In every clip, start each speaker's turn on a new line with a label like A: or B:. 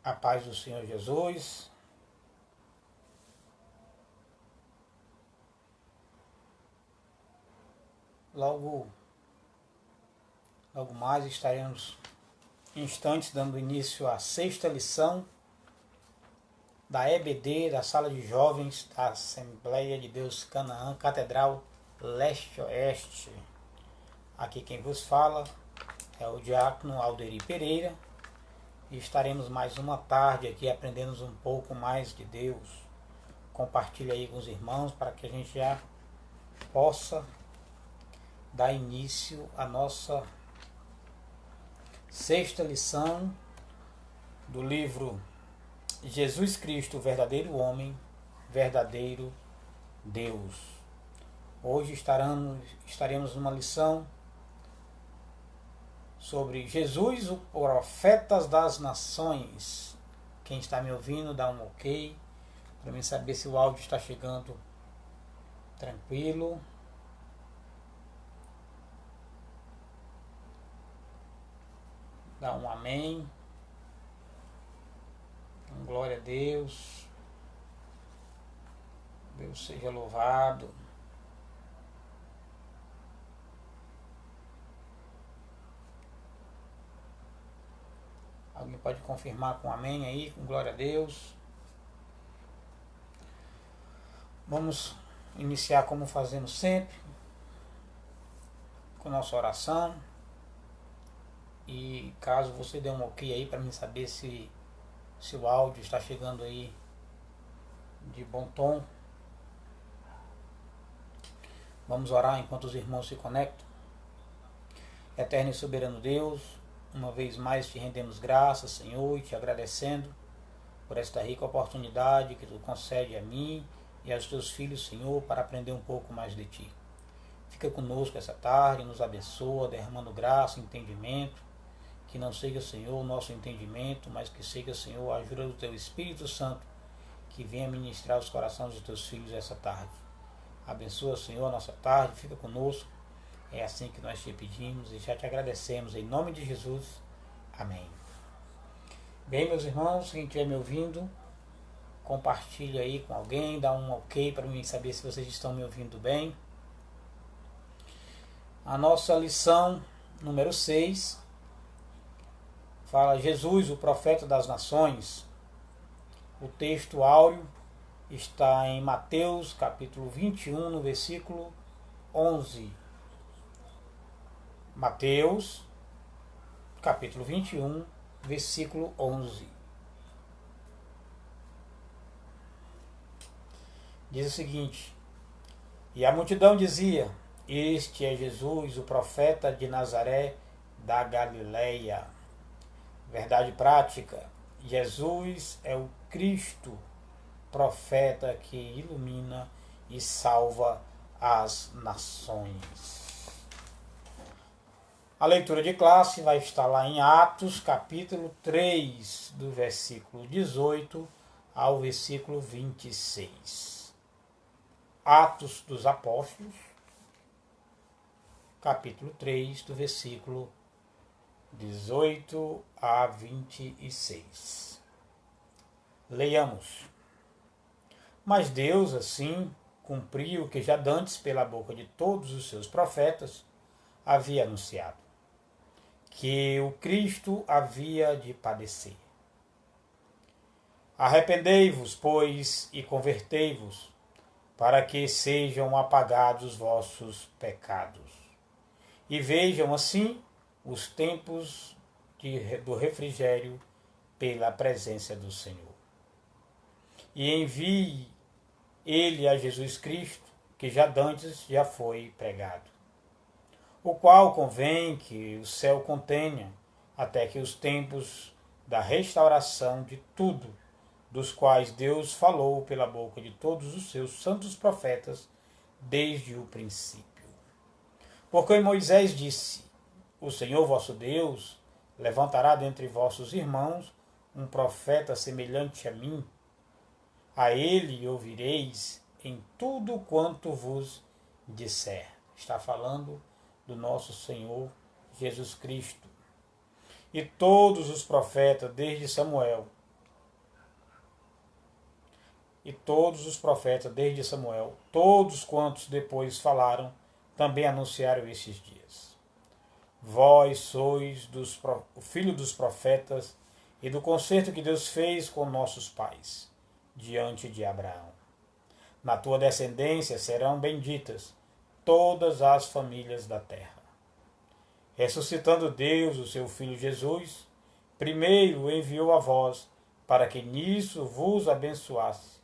A: A paz do Senhor Jesus. Logo mais estaremos em instantes dando início à sexta lição da EBD, da Sala de Jovens da Assembleia de Deus Canaã, Catedral Leste-Oeste. Aqui quem vos fala é o diácono Alderi Pereira e estaremos mais uma tarde aqui aprendendo um pouco mais de Deus. Compartilhe aí com os irmãos para que a gente já possa dar início à nossa sexta lição do livro Jesus Cristo, verdadeiro homem, verdadeiro Deus. Hoje estaremos numa lição sobre Jesus, o profeta das nações. Quem está me ouvindo, dá um ok, para mim saber se o áudio está chegando tranquilo. Dá um amém. Glória a Deus. Deus seja louvado. Alguém pode confirmar com amém aí, com glória a Deus. Vamos iniciar como fazemos sempre, com nossa oração. E caso você dê um ok aí para mim saber se o áudio está chegando aí de bom tom. Vamos orar enquanto os irmãos se conectam. Eterno e soberano Deus, uma vez mais te rendemos graças, Senhor, e te agradecendo por esta rica oportunidade que tu concede a mim e aos teus filhos, Senhor, para aprender um pouco mais de ti. Fica conosco essa tarde, nos abençoa, derramando graça, entendimento. Que não seja, Senhor, o nosso entendimento, mas que seja, Senhor, a ajuda do Teu Espírito Santo, que venha ministrar os corações dos Teus filhos essa tarde. Abençoa, Senhor, a nossa tarde, fica conosco. É assim que nós te pedimos e já te agradecemos, em nome de Jesus. Amém. Bem, meus irmãos, quem estiver me ouvindo, compartilhe aí com alguém, dá um ok para mim saber se vocês estão me ouvindo bem. A nossa lição número 6 fala Jesus, o profeta das nações. O texto áureo está em Mateus, capítulo 21, no versículo 11. Mateus, capítulo 21, versículo 11. Diz o seguinte: E a multidão dizia: Este é Jesus, o profeta de Nazaré da Galileia. Verdade prática: Jesus é o Cristo, profeta que ilumina e salva as nações. A leitura de classe vai estar lá em Atos, capítulo 3, do versículo 18 ao versículo 26. Atos dos Apóstolos, capítulo 3, do versículo 18 a 26. Leiamos. Mas Deus, assim, cumpriu o que já dantes pela boca de todos os seus profetas havia anunciado, que o Cristo havia de padecer. Arrependei-vos, pois, e convertei-vos, para que sejam apagados os vossos pecados. E vejam, assim, os tempos do refrigério pela presença do Senhor. E envie ele a Jesus Cristo, que já dantes já foi pregado, o qual convém que o céu contenha, até que os tempos da restauração de tudo, dos quais Deus falou pela boca de todos os seus santos profetas desde o princípio. Porque Moisés disse: O Senhor vosso Deus levantará dentre vossos irmãos um profeta semelhante a mim. A ele ouvireis em tudo quanto vos disser. Está falando do nosso Senhor Jesus Cristo. E todos os profetas, desde Samuel e todos os profetas, desde Samuel, todos quantos depois falaram, também anunciaram esses dias. Vós sois o filho dos profetas e do concerto que Deus fez com nossos pais, diante de Abraão. Na tua descendência serão benditas todas as famílias da terra. Ressuscitando Deus, o seu Filho Jesus, primeiro o enviou a vós, para que nisso vos abençoasse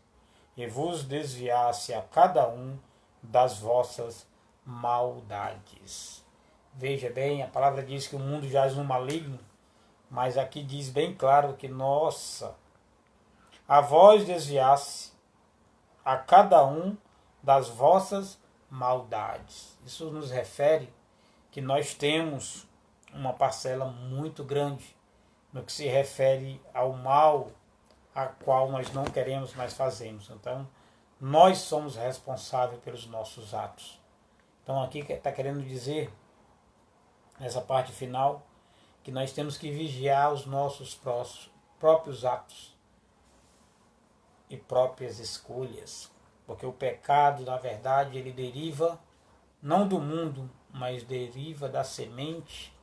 A: e vos desviasse a cada um das vossas maldades. Veja bem, a palavra diz que o mundo jaz no maligno, mas aqui diz bem claro que, a vós desviasse a cada um das vossas maldades. Isso nos refere que nós temos uma parcela muito grande no que se refere ao mal a qual nós não queremos mais fazermos. Então, nós somos responsáveis pelos nossos atos. Então, aqui está querendo dizer, nessa parte final, que nós temos que vigiar os nossos próprios atos e próprias escolhas. Porque o pecado, na verdade, ele deriva não do mundo, mas deriva da semente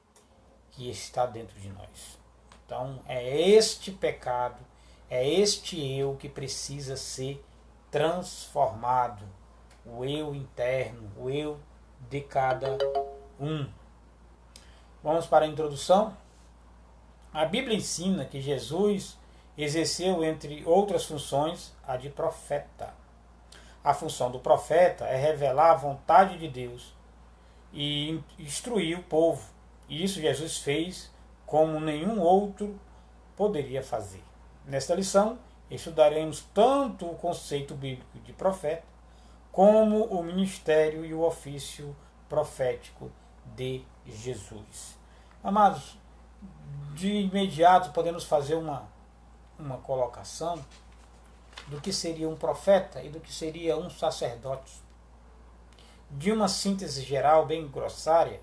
A: que está dentro de nós. Então, é este pecado, é este eu que precisa ser transformado. O eu interno, o eu de cada um. Vamos para a introdução. A Bíblia ensina que Jesus exerceu, entre outras funções, a de profeta. A função do profeta é revelar a vontade de Deus e instruir o povo. E isso Jesus fez como nenhum outro poderia fazer. Nesta lição, estudaremos tanto o conceito bíblico de profeta, como o ministério e o ofício profético de Jesus. Amados, de imediato podemos fazer uma colocação do que seria um profeta e do que seria um sacerdote. De uma síntese geral bem grossária,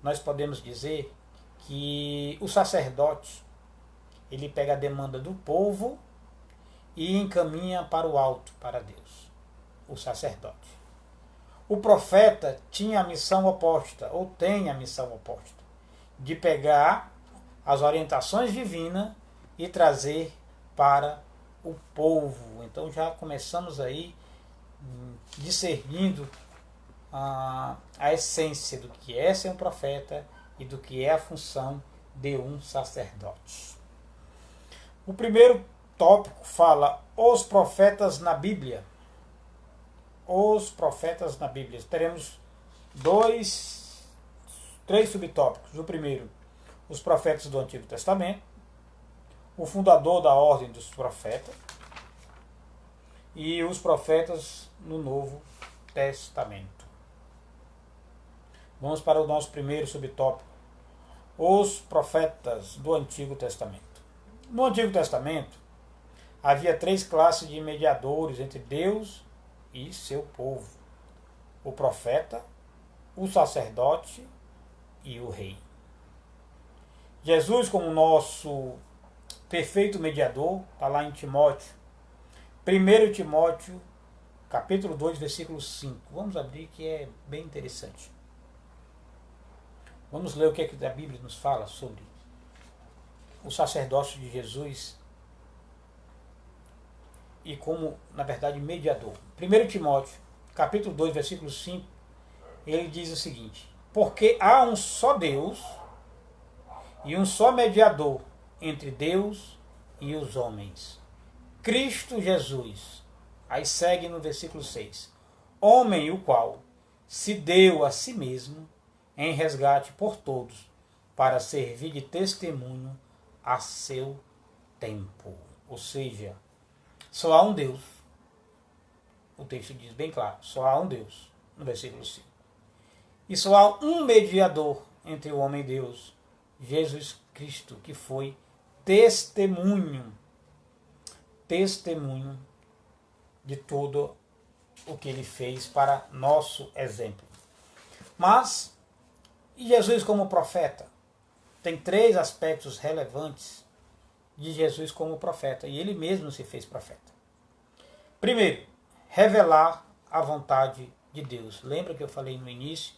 A: nós podemos dizer que o sacerdote ele pega a demanda do povo e encaminha para o alto, para Deus, o sacerdote. O profeta tinha a missão oposta, ou tem a missão oposta, de pegar as orientações divinas e trazer para o povo. Então já começamos aí discernindo a essência do que é ser um profeta e do que é a função de um sacerdote. O primeiro tópico fala os profetas na Bíblia. Os profetas na Bíblia. Teremos três subtópicos. O primeiro, os profetas do Antigo Testamento, o fundador da ordem dos profetas e os profetas no Novo Testamento. Vamos para o nosso primeiro subtópico, os profetas do Antigo Testamento. No Antigo Testamento, havia três classes de mediadores entre Deus e seu povo: o profeta, o sacerdote e o rei. Jesus, como nosso perfeito mediador, está lá em Timóteo. 1 Timóteo, capítulo 2, versículo 5. Vamos abrir, que é bem interessante. Vamos ler o que a Bíblia nos fala sobre o sacerdócio de Jesus e como, na verdade, mediador. 1 Timóteo, capítulo 2, versículo 5, ele diz o seguinte: porque há um só Deus e um só mediador entre Deus e os homens, Cristo Jesus. Aí segue no versículo 6. Homem o qual se deu a si mesmo em resgate por todos, para servir de testemunho a seu tempo. Ou seja, só há um Deus. O texto diz bem claro, só há um Deus, no versículo 5. E só há um mediador entre o homem e Deus, Jesus Cristo, que foi testemunho de tudo o que ele fez para nosso exemplo. Mas, e Jesus como profeta? Tem três aspectos relevantes de Jesus como profeta, e ele mesmo se fez profeta. Primeiro, revelar a vontade de Deus. Lembra que eu falei no início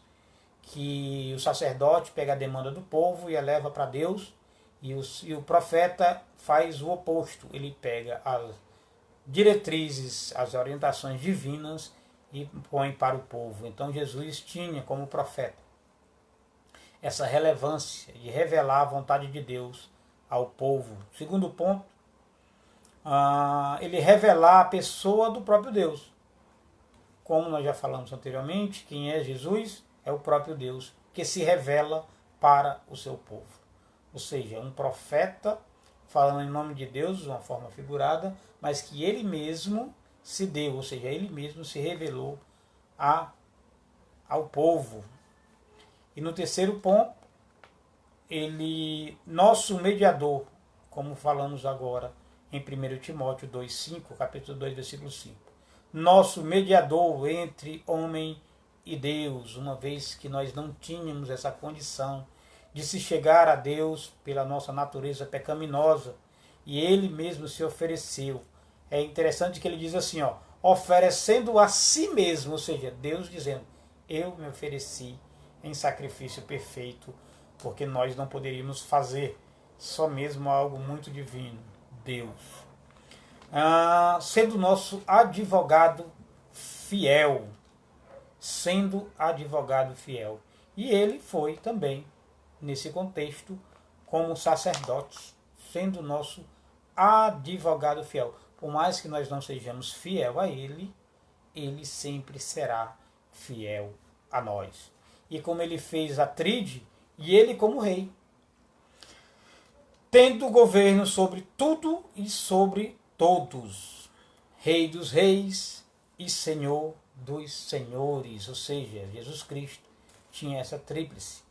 A: que o sacerdote pega a demanda do povo e a leva para Deus, e o profeta faz o oposto. Ele pega as diretrizes, as orientações divinas e põe para o povo. Então Jesus tinha como profeta essa relevância de revelar a vontade de Deus ao povo. Segundo ponto, ele revelar a pessoa do próprio Deus. Como nós já falamos anteriormente, quem é Jesus é o próprio Deus que se revela para o seu povo. Ou seja, um profeta falando em nome de Deus de uma forma figurada, mas que ele mesmo se deu, ou seja, ele mesmo se revelou ao povo. E no terceiro ponto, ele, nosso mediador, como falamos agora em 1 Timóteo 2,5, capítulo 2, versículo 5. Nosso mediador entre homem e Deus, uma vez que nós não tínhamos essa condição de se chegar a Deus pela nossa natureza pecaminosa, e ele mesmo se ofereceu. É interessante que ele diz assim, oferecendo a si mesmo, ou seja, Deus dizendo, eu me ofereci em sacrifício perfeito, porque nós não poderíamos fazer, só mesmo algo muito divino, Deus. Sendo nosso advogado fiel, E ele foi também, nesse contexto, como sacerdote, sendo nosso advogado fiel. Por mais que nós não sejamos fiel a ele, ele sempre será fiel a nós. E como ele fez a tríade, e ele como rei, tendo governo sobre tudo e sobre todos, Rei dos reis e Senhor dos senhores, ou seja, Jesus Cristo tinha essa tríplice: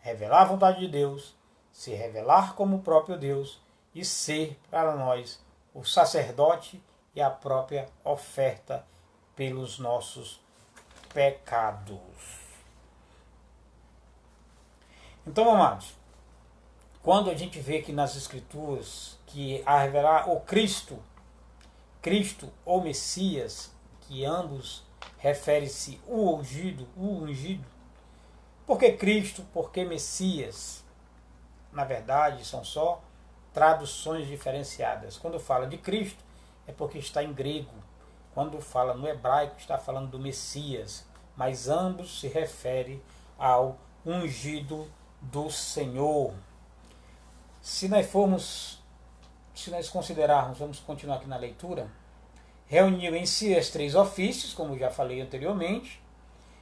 A: revelar a vontade de Deus, se revelar como o próprio Deus e ser para nós o sacerdote e a própria oferta pelos nossos pecados. Então, amados, quando a gente vê aqui nas Escrituras que a revelar o Cristo ou Messias, que ambos refere-se o ungido, por que Cristo, por que Messias? Na verdade, são só traduções diferenciadas. Quando fala de Cristo, é porque está em grego. Quando fala no hebraico, está falando do Messias. Mas ambos se referem ao ungido do Senhor. Se nós considerarmos, vamos continuar aqui na leitura, reuniu em si os três ofícios, como já falei anteriormente.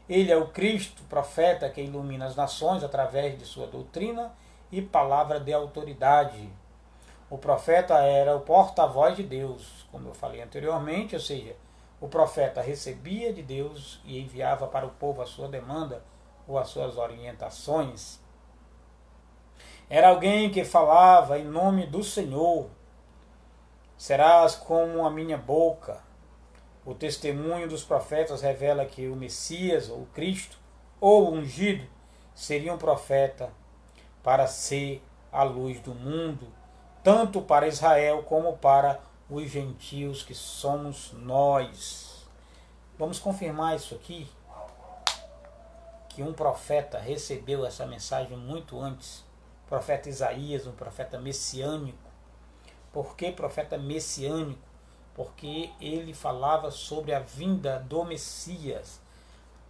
A: Ele é o Cristo, profeta que ilumina as nações através de sua doutrina e palavra de autoridade. O profeta era o porta-voz de Deus, como eu falei anteriormente, ou seja, o profeta recebia de Deus e enviava para o povo a sua demanda ou as suas orientações. Era alguém que falava em nome do Senhor. Serás como a minha boca. O testemunho dos profetas revela que o Messias, ou o Cristo, ou o ungido, seria um profeta para ser a luz do mundo, tanto para Israel como para os gentios que somos nós. Vamos confirmar isso aqui, que um profeta recebeu essa mensagem muito antes. O profeta Isaías, um profeta messiânico. Por que profeta messiânico? Porque ele falava sobre a vinda do Messias.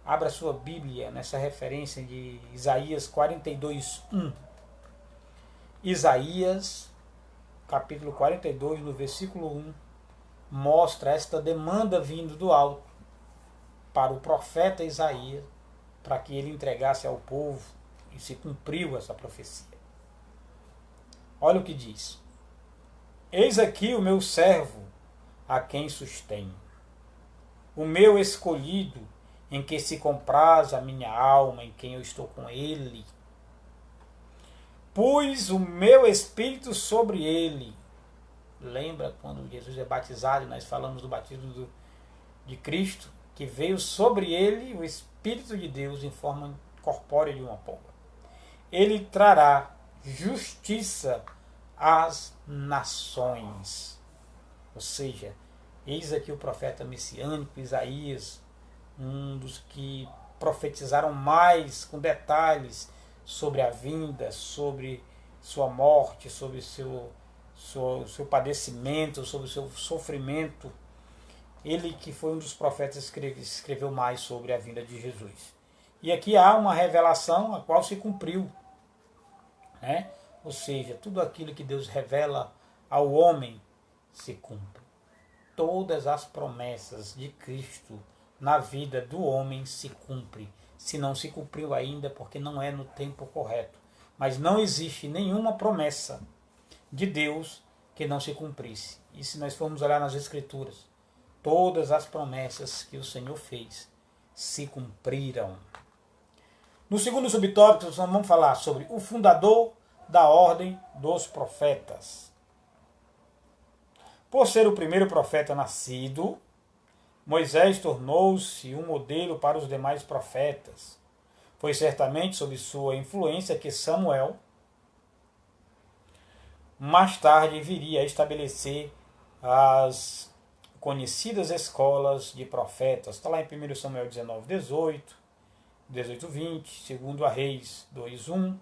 A: Abra sua Bíblia nessa referência de Isaías 42:1. Isaías, capítulo 42, no versículo 1, mostra esta demanda vindo do alto para o profeta Isaías, para que ele entregasse ao povo, e se cumpriu essa profecia. Olha o que diz: eis aqui o meu servo, a quem sustenho, o meu escolhido, em que se compraz a minha alma, em quem eu estou com ele. Pus o meu espírito sobre ele. Lembra quando Jesus é batizado, nós falamos do batismo de Cristo, que veio sobre ele o Espírito de Deus em forma corpórea de uma pomba. Ele trará justiça às nações. Ou seja, Eis aqui o profeta messiânico, Isaías, um dos que profetizaram mais com detalhes sobre a vinda, sobre sua morte, sobre seu padecimento, sobre o seu sofrimento. Ele que foi um dos profetas que escreveu mais sobre a vinda de Jesus. E aqui há uma revelação a qual se cumpriu, né? Ou seja, tudo aquilo que Deus revela ao homem se cumpre. Todas as promessas de Cristo na vida do homem se cumpre. Se não se cumpriu ainda, porque não é no tempo correto. Mas não existe nenhuma promessa de Deus que não se cumprisse. E se nós formos olhar nas Escrituras, todas as promessas que o Senhor fez se cumpriram. No segundo subtópico, nós vamos falar sobre o fundador da ordem dos profetas. Por ser o primeiro profeta nascido, Moisés tornou-se um modelo para os demais profetas. Foi certamente sob sua influência que Samuel mais tarde viria a estabelecer as conhecidas escolas de profetas. Está lá em 1 Samuel 19, 18, 18, 20, 2 Reis 2, 1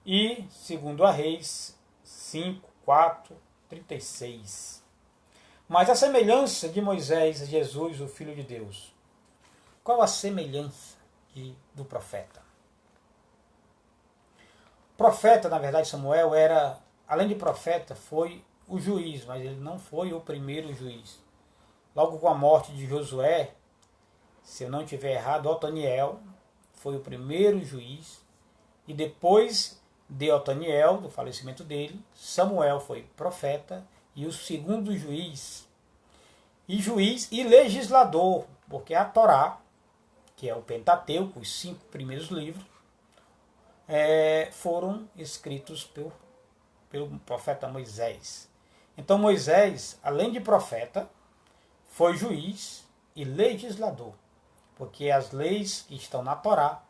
A: e 2 Reis 5, 4, 36. Mas a semelhança de Moisés e Jesus, o Filho de Deus. Qual a semelhança do profeta? O profeta, na verdade, Samuel era, além de profeta, foi o juiz, mas ele não foi o primeiro juiz. Logo com a morte de Josué, se eu não estiver errado, Otaniel foi o primeiro juiz, e depois de Otaniel, do falecimento dele, Samuel foi profeta e o segundo juiz. E juiz e legislador, porque a Torá, que é o Pentateuco, os 5 primeiros livros, foram escritos pelo profeta Moisés. Então Moisés, além de profeta, foi juiz e legislador, porque as leis que estão na Torá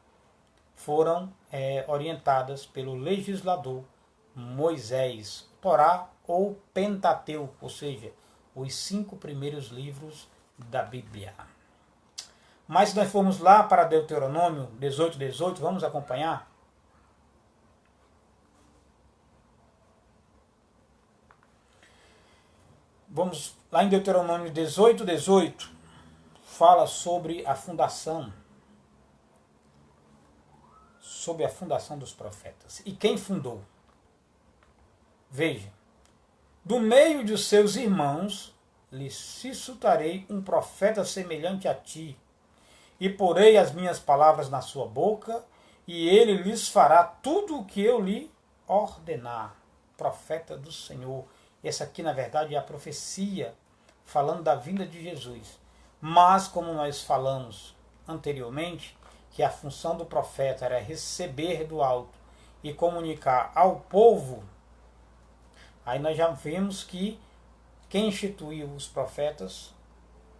A: foram orientadas pelo legislador Moisés. Torá ou Pentateuco, ou seja, os 5 primeiros livros da Bíblia. Mas se nós formos lá para Deuteronômio 18, 18, vamos acompanhar? Vamos lá em Deuteronômio 18, 18, fala sobre a fundação dos profetas. E quem fundou? Veja, do meio de seus irmãos lhe suscitarei um profeta semelhante a ti, e porei as minhas palavras na sua boca, e ele lhes fará tudo o que eu lhe ordenar. Profeta do Senhor. Essa aqui, na verdade, é a profecia falando da vinda de Jesus. Mas, como nós falamos anteriormente, que a função do profeta era receber do alto e comunicar ao povo, aí nós já vimos que quem instituiu os profetas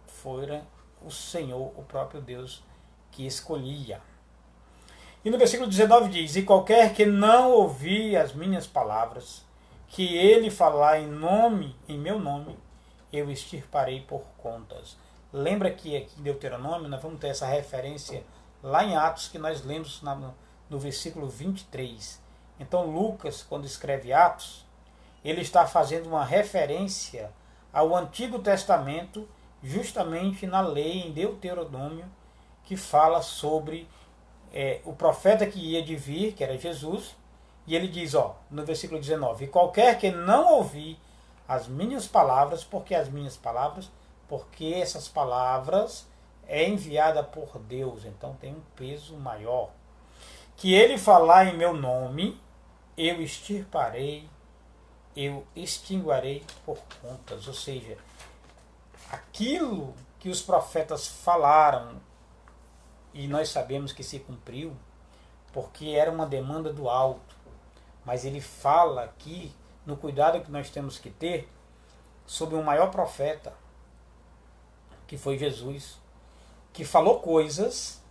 A: foi o Senhor, o próprio Deus, que escolhia. E no versículo 19 diz: e qualquer que não ouvir as minhas palavras, que ele falar em meu nome, eu extirparei por contas. Lembra que aqui em Deuteronômio nós vamos ter essa referência lá em Atos que nós lemos no versículo 23. Então Lucas, quando escreve Atos, ele está fazendo uma referência ao Antigo Testamento, justamente na lei em Deuteronômio, que fala sobre o profeta que ia de vir, que era Jesus, e ele diz, no versículo 19, e qualquer que não ouvir as minhas palavras, porque essas palavras é enviada por Deus, então tem um peso maior, que ele falar em meu nome, eu extirparei, eu extinguirei por contas. Ou seja, aquilo que os profetas falaram, e nós sabemos que se cumpriu, porque era uma demanda do alto. Mas ele fala aqui, no cuidado que nós temos que ter, sobre o maior profeta, que foi Jesus, que falou coisas,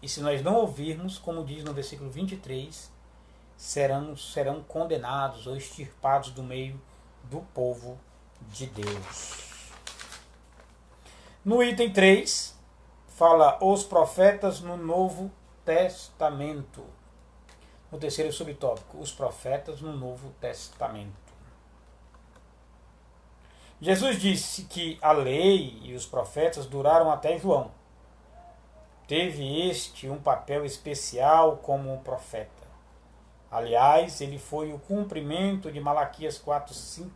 A: e se nós não ouvirmos, como diz no versículo 23, serão condenados ou extirpados do meio do povo de Deus. No item 3, fala os profetas no Novo Testamento. No terceiro subtópico, os profetas no Novo Testamento. Jesus disse que a lei e os profetas duraram até João. Teve este um papel especial como um profeta. Aliás, ele foi o cumprimento de Malaquias 4:5.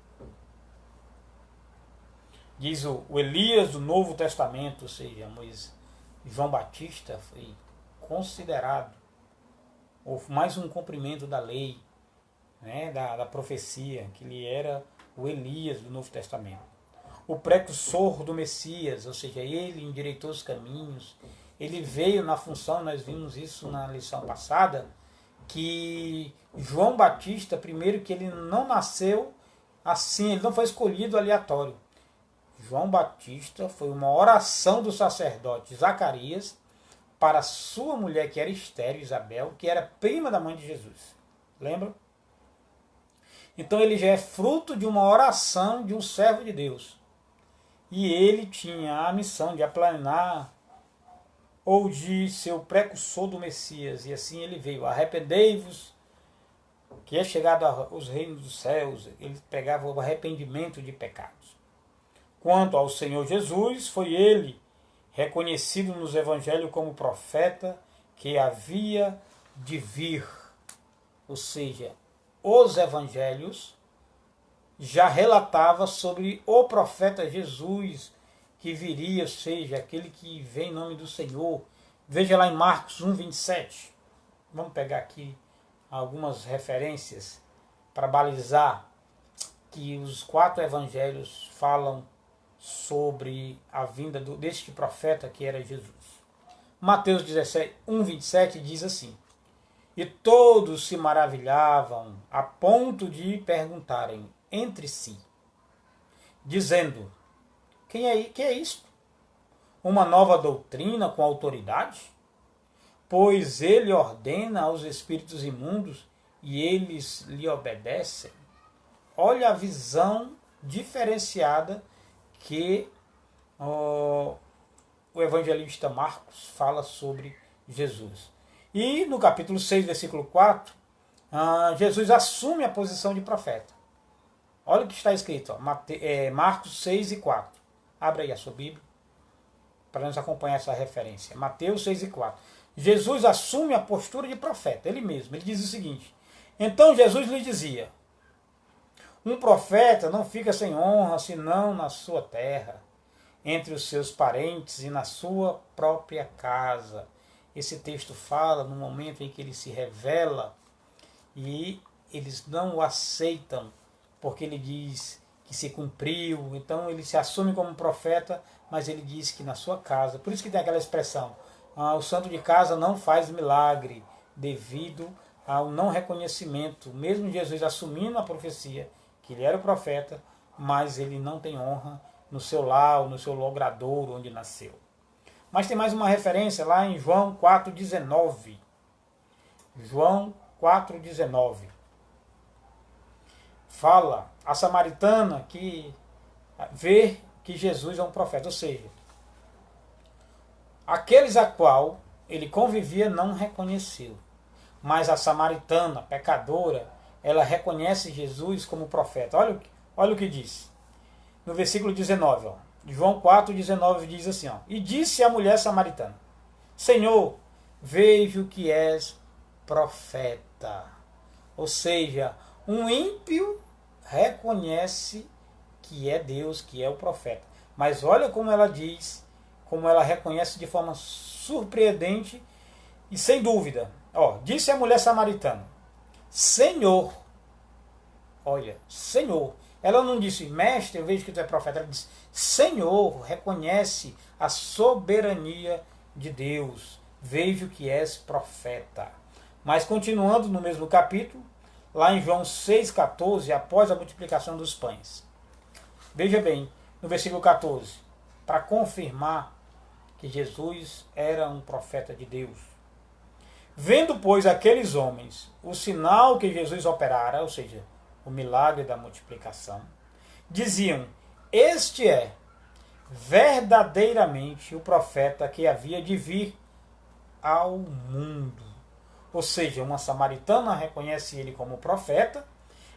A: Diz o Elias do Novo Testamento, ou seja, João Batista foi considerado mais um cumprimento da lei, né, da profecia, que ele era o Elias do Novo Testamento. O precursor do Messias, ou seja, ele endireitou os caminhos, ele veio na função, nós vimos isso na lição passada, que João Batista, primeiro que ele não nasceu assim, ele não foi escolhido aleatório. João Batista foi uma oração do sacerdote Zacarias para sua mulher, que era estéril, Isabel, que era prima da mãe de Jesus. Lembra? Então ele já é fruto de uma oração de um servo de Deus. E ele tinha a missão de aplanar ou de ser o precursor do Messias. E assim ele veio. Arrependei-vos, que é chegado aos reinos dos céus. Ele pegava o arrependimento de pecados. Quanto ao Senhor Jesus, foi ele reconhecido nos evangelhos como profeta que havia de vir. Ou seja, os evangelhos já relatavam sobre o profeta Jesus que viria, ou seja, aquele que vem em nome do Senhor. Veja lá em Marcos 1:27. Vamos pegar aqui algumas referências para balizar que os 4 evangelhos falam sobre a vinda deste profeta que era Jesus. Mateus 1:27 diz assim: e todos se maravilhavam a ponto de perguntarem entre si, dizendo: que é isto? Uma nova doutrina com autoridade? Pois ele ordena aos espíritos imundos e eles lhe obedecem. Olha a visão diferenciada que o evangelista Marcos fala sobre Jesus. E no capítulo 6, versículo 4, Jesus assume a posição de profeta. Olha o que está escrito, Marcos 6:4. Abra aí a sua Bíblia para nos acompanhar essa referência. Mateus 6:4. Jesus assume a postura de profeta, ele mesmo. Ele diz o seguinte: então Jesus lhe dizia: um profeta não fica sem honra senão na sua terra, entre os seus parentes e na sua própria casa. Esse texto fala no momento em que ele se revela e eles não o aceitam, porque ele diz que se cumpriu. Então ele se assume como profeta, mas ele diz que na sua casa. Por isso que tem aquela expressão: o santo de casa não faz milagre, devido ao não reconhecimento. Mesmo Jesus assumindo a profecia, que ele era o profeta, mas ele não tem honra no seu lar, ou no seu logradouro onde nasceu. Mas tem mais uma referência lá em João 4,19. João 4,19. Fala a samaritana que vê que Jesus é um profeta. Ou seja, aqueles a qual ele convivia não reconheceu. Mas a samaritana, pecadora, ela reconhece Jesus como profeta. Olha o que diz. No versículo 19, João 4,19 diz assim: e disse a mulher samaritana: Senhor, vejo que és profeta. Ou seja, um ímpio reconhece que é Deus, que é o profeta. Mas olha como ela diz, como ela reconhece de forma surpreendente e sem dúvida. Disse a mulher samaritana: Senhor. Olha, Senhor. Ela não disse: mestre, eu vejo que tu é profeta. Ela disse: Senhor, reconhece a soberania de Deus. Vejo que és profeta. Mas continuando no mesmo capítulo, lá em João 6,14, após a multiplicação dos pães. Veja bem, no versículo 14, para confirmar que Jesus era um profeta de Deus. Vendo, pois, aqueles homens o sinal que Jesus operara, ou seja, o milagre da multiplicação, diziam: este é verdadeiramente o profeta que havia de vir ao mundo. Ou seja, uma samaritana reconhece ele como profeta,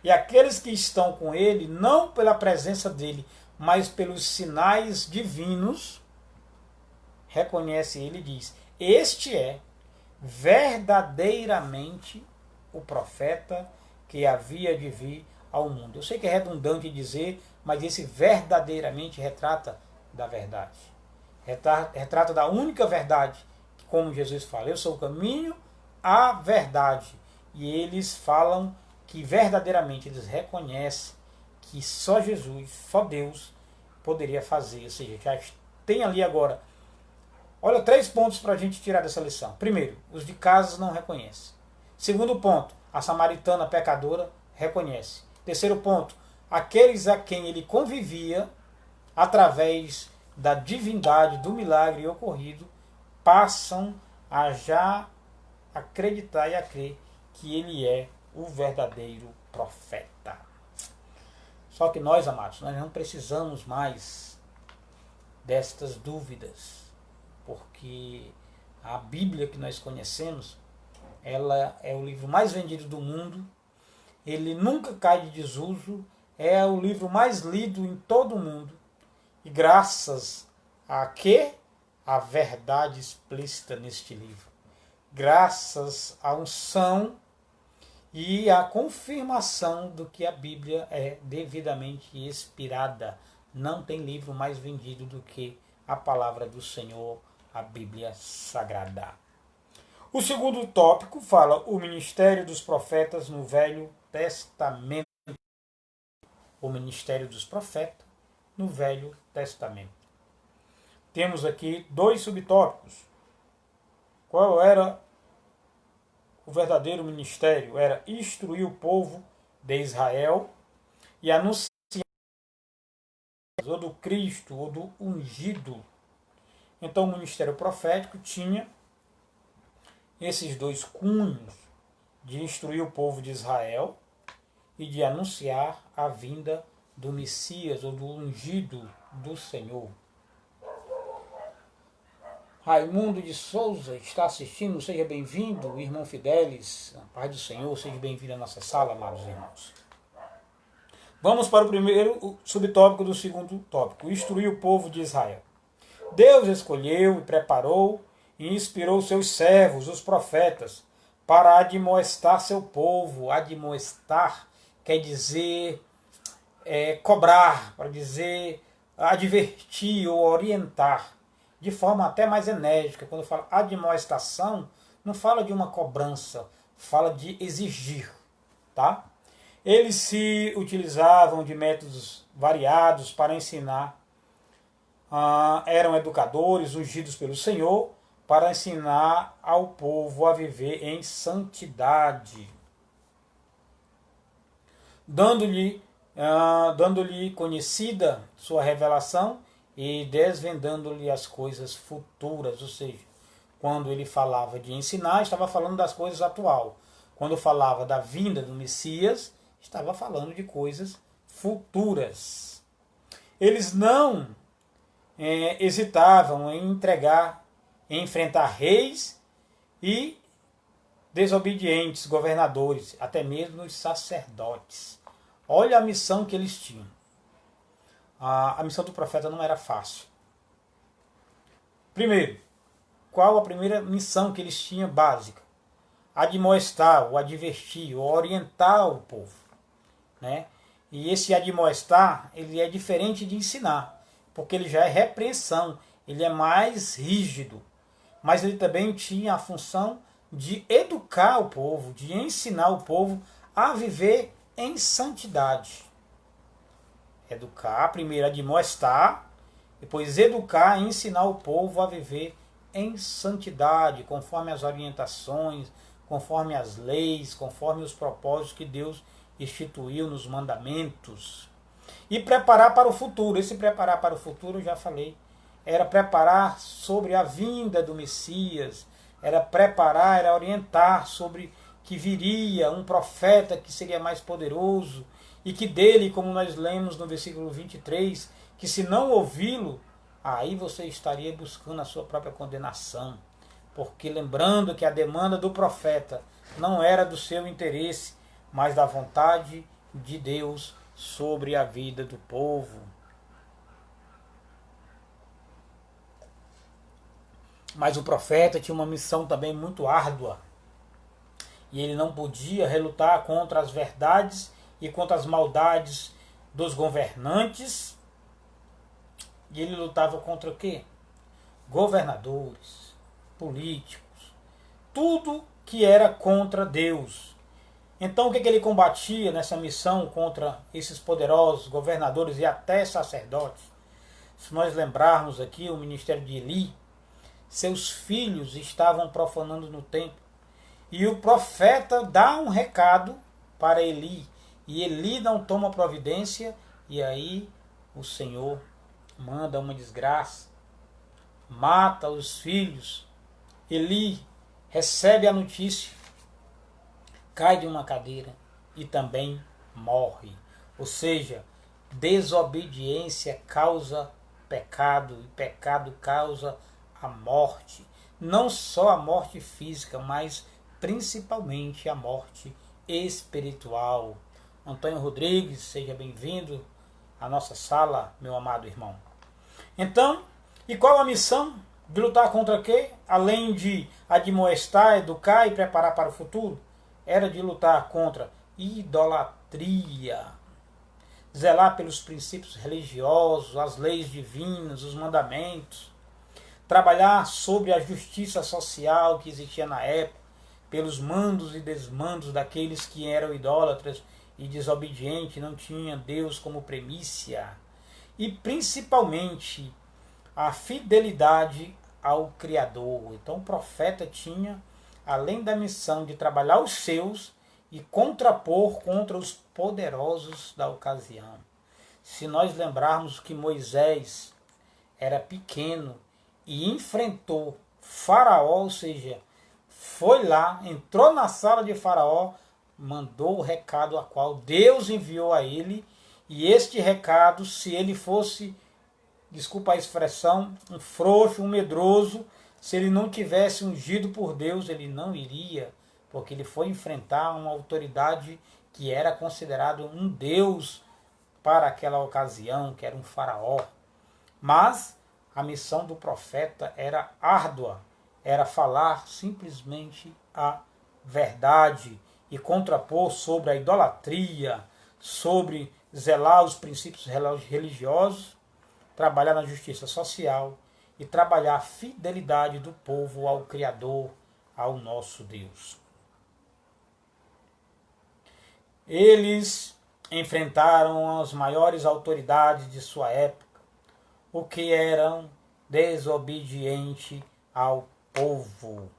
A: e aqueles que estão com ele, não pela presença dele, mas pelos sinais divinos, reconhece ele e diz: este é verdadeiramente o profeta que havia de vir ao mundo. Eu sei que é redundante dizer, mas esse verdadeiramente retrata da verdade. Retrata da única verdade, como Jesus fala: eu sou o caminho, a verdade. E eles falam que verdadeiramente eles reconhecem que só Jesus, só Deus poderia fazer. Ou seja, já tem ali agora. Olha, 3 pontos para a gente tirar dessa lição. Primeiro, os de casa não reconhecem. Segundo ponto, a samaritana pecadora reconhece. Terceiro ponto, aqueles a quem ele convivia, através da divindade, do milagre ocorrido, passam a já acreditar e a crer que ele é o verdadeiro profeta. Só que nós, amados, nós não precisamos mais destas dúvidas, porque a Bíblia que nós conhecemos, ela é o livro mais vendido do mundo, ele nunca cai de desuso, é o livro mais lido em todo o mundo, e graças a quê? A verdade explícita neste livro. Graças à unção e à confirmação do que a Bíblia é devidamente inspirada. Não tem livro mais vendido do que a palavra do Senhor, a Bíblia Sagrada. O segundo tópico fala o ministério dos profetas no Velho Testamento. O ministério dos profetas no Velho Testamento. Temos aqui 2 subtópicos. Qual era o verdadeiro ministério? Era instruir o povo de Israel e anunciar ou do Cristo ou do ungido. Então o ministério profético tinha esses 2 cunhos, de instruir o povo de Israel e de anunciar a vinda do Messias ou do ungido do Senhor. Raimundo de Souza está assistindo, seja bem-vindo. Irmão Fidelis, a paz do Senhor, seja bem-vindo à nossa sala, amados irmãos. Vamos para o primeiro subtópico do segundo tópico, instruir o povo de Israel. Deus escolheu e preparou e inspirou seus servos, os profetas, para admoestar seu povo. Admoestar quer dizer cobrar, para dizer advertir ou orientar, de forma até mais enérgica. Quando fala admoestação, não fala de uma cobrança, fala de exigir, tá? Eles se utilizavam de métodos variados para ensinar. Eram educadores ungidos pelo Senhor para ensinar ao povo a viver em santidade, dando-lhe conhecida sua revelação e desvendando-lhe as coisas futuras. Ou seja, quando ele falava de ensinar, estava falando das coisas atuais. Quando falava da vinda do Messias, estava falando de coisas futuras. Eles não hesitavam em enfrentar reis e desobedientes, governadores, até mesmo os sacerdotes. Olha a missão que eles tinham. A missão do profeta não era fácil. Primeiro, qual a primeira missão que eles tinham básica? Admoestar, ou advertir, ou orientar o povo, né? E esse admoestar, ele é diferente de ensinar, porque ele já é repreensão, ele é mais rígido. Mas ele também tinha a função de educar o povo, de ensinar o povo a viver em santidade. Educar, primeiro admoestar, depois educar e ensinar o povo a viver em santidade, conforme as orientações, conforme as leis, conforme os propósitos que Deus instituiu nos mandamentos. E preparar para o futuro. Esse preparar para o futuro, eu já falei, era preparar sobre a vinda do Messias, era preparar, era orientar sobre que viria um profeta que seria mais poderoso e que dele, como nós lemos no versículo 23, que se não ouvi-lo, aí você estaria buscando a sua própria condenação. Porque lembrando que a demanda do profeta não era do seu interesse, mas da vontade de Deus sobre a vida do povo. Mas o profeta tinha uma missão também muito árdua. E ele não podia relutar contra as verdades e contra as maldades dos governantes. E ele lutava contra o quê? Governadores, políticos, tudo que era contra Deus. Então o que ele combatia nessa missão contra esses poderosos governadores e até sacerdotes? Se nós lembrarmos aqui o ministério de Eli, seus filhos estavam profanando no templo. E o profeta dá um recado para Eli. E Eli não toma providência. E aí o Senhor manda uma desgraça. Mata os filhos. Eli recebe a notícia. Cai de uma cadeira. E também morre. Ou seja, desobediência causa pecado. E pecado causa a morte. Não só a morte física, mas principalmente a morte espiritual. Antônio Rodrigues, seja bem-vindo à nossa sala, meu amado irmão. Então, e qual a missão de lutar contra o quê? Além de admoestar, educar e preparar para o futuro, era de lutar contra idolatria, zelar pelos princípios religiosos, as leis divinas, os mandamentos, trabalhar sobre a justiça social que existia na época, pelos mandos e desmandos daqueles que eram idólatras e desobedientes, não tinham Deus como primícia. E principalmente a fidelidade ao Criador. Então o profeta tinha, além da missão de trabalhar os seus e contrapor contra os poderosos da ocasião. Se nós lembrarmos que Moisés era pequeno e enfrentou Faraó, ou seja, foi lá, entrou na sala de Faraó, mandou o recado a qual Deus enviou a ele, e este recado, se ele fosse, desculpa a expressão, um frouxo, um medroso, se ele não tivesse ungido por Deus, ele não iria, porque ele foi enfrentar uma autoridade que era considerado um Deus para aquela ocasião, que era um Faraó. Mas a missão do profeta era árdua, era falar simplesmente a verdade e contrapor sobre a idolatria, sobre zelar os princípios religiosos, trabalhar na justiça social e trabalhar a fidelidade do povo ao Criador, ao nosso Deus. Eles enfrentaram as maiores autoridades de sua época, o que eram desobedientes ao povo.